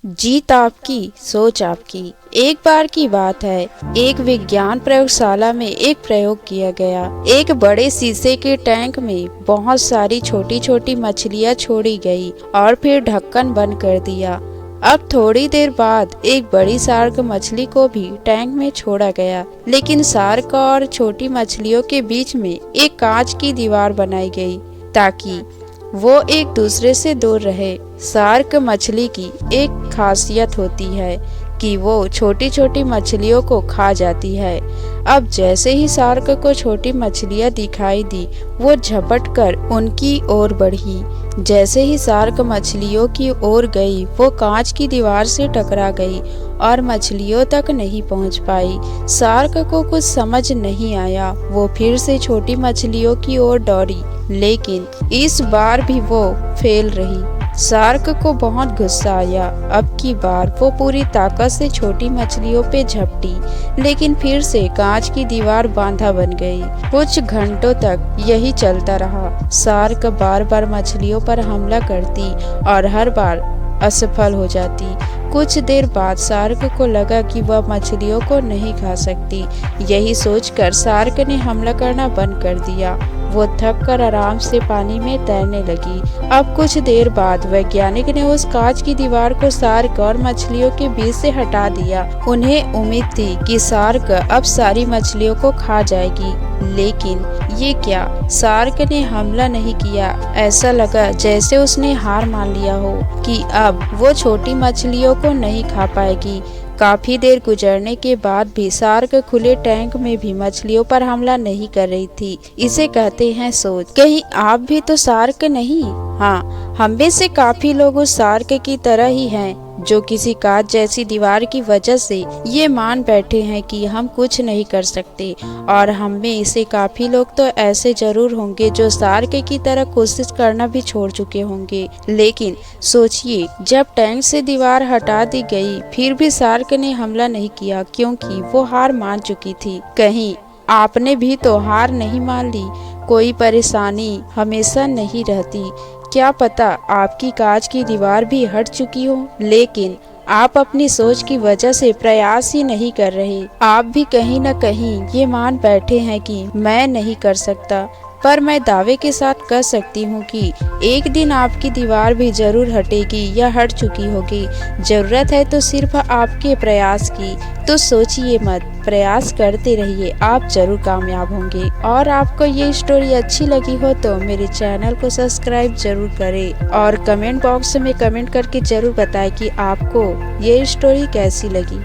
जीत आपकी, सोच आपकी। एक बार की बात है, एक विज्ञान प्रयोगशाला में एक प्रयोग किया गया। एक बड़े शीशे के टैंक में बहुत सारी छोटी छोटी मछलियां छोड़ी गई और फिर ढक्कन बंद कर दिया। अब थोड़ी देर बाद एक बड़ी शार्क मछली को भी टैंक में छोड़ा गया, लेकिन शार्क और छोटी मछलियों के बीच में एक कांच की दीवार बनाई गई ताकि वो एक दूसरे से दूर रहे। शार्क मछली की एक खासियत होती है कि वो छोटी छोटी मछलियों को खा जाती है। अब जैसे ही शार्क को छोटी मछलियां दिखाई दी, वो झपट कर उनकी ओर बढ़ी। जैसे ही शार्क मछलियों की ओर गई, वो कांच की दीवार से टकरा गई और मछलियों तक नहीं पहुंच पाई। शार्क को कुछ समझ नहीं आया। वो फिर से छोटी मछलियों की ओर दौड़ी, लेकिन इस बार भी वो फेल रही। शार्क को बहुत गुस्सा आया। अब की बार वो पूरी ताकत से छोटी मछलियों पे झपटी, लेकिन फिर से कांच की दीवार बांधा बन गई। कुछ घंटों तक यही चलता रहा। शार्क बार बार मछलियों पर हमला करती और हर बार असफल हो जाती। कुछ देर बाद शार्क को लगा कि वह मछलियों को नहीं खा सकती। यही सोचकर शार्क ने हमला करना बंद कर दिया। वो थक कर आराम से पानी में तैरने लगी। अब कुछ देर बाद वैज्ञानिक ने उस कांच की दीवार को शार्क और मछलियों के बीच से हटा दिया। उन्हें उम्मीद थी कि शार्क अब सारी मछलियों को खा जाएगी, लेकिन ये क्या, शार्क ने हमला नहीं किया। ऐसा लगा जैसे उसने हार मान लिया हो कि अब वो छोटी मछलियों को नहीं खा पाएगी। काफी देर गुजरने के बाद भी शार्क खुले टैंक में भी मछलियों पर हमला नहीं कर रही थी। इसे कहते हैं सोच। कहीं आप भी तो शार्क नहीं? हाँ, हम में से काफी लोग उस शार्क की तरह ही हैं, जो किसी कांच जैसी दीवार की वजह से ये मान बैठे हैं कि हम कुछ नहीं कर सकते। और हम में से काफी लोग तो ऐसे जरूर होंगे जो शार्क की तरह कोशिश करना भी छोड़ चुके होंगे। लेकिन सोचिए, जब टैंक से दीवार हटा दी गई, फिर भी शार्क ने हमला नहीं किया, क्योंकि वो हार मान चुकी थी। कहीं आपने भी तो हार नहीं मान ली? कोई परेशानी हमेशा नहीं रहती। क्या पता आपकी कांच की दीवार भी हट चुकी हो, लेकिन आप अपनी सोच की वजह से प्रयास ही नहीं कर रहे। आप भी कहीं न कहीं ये मान बैठे हैं कि मैं नहीं कर सकता, पर मैं दावे के साथ कह सकती हूँ कि एक दिन आपकी दीवार भी जरूर हटेगी या हट चुकी होगी। जरूरत है तो सिर्फ आपके प्रयास की। तो सोचिए मत, प्रयास करते रहिए, आप जरूर कामयाब होंगे। और आपको ये स्टोरी अच्छी लगी हो तो मेरे चैनल को सब्सक्राइब जरूर करें और कमेंट बॉक्स में कमेंट करके जरूर बताएं कि आपको ये स्टोरी कैसी लगी।